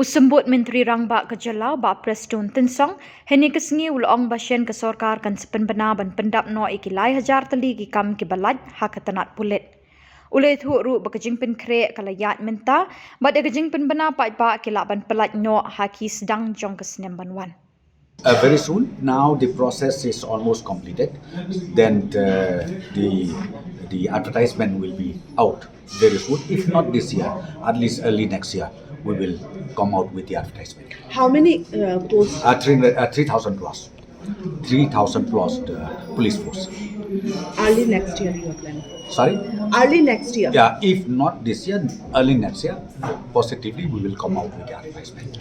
Symbud Myntri Rabgbah ke Jylla, Bah Prestone Tynsong, hynne ke sngi ulong ba Shen ke sorkar kan Pynbna ban pyndap no ikilai hajar tylli ki kam kiba lait hak tnad Pulit. Iathuh ru ba jingpynkhreh kala iaid mynta, ba de Jingpynbna piadbah kila ban Palat no haki sdang jong ke snem ban wan. Very soon. Now the process is almost completed. Then the advertisement will be out very soon. If not this year, at least early next year, we will come out with the advertisement. How many posts? 3,000 plus. 3,000 plus police force. Early next year you are planning? Sorry? Early next year? Yeah, if not this year, early next year, positively we will come out with the advertisement.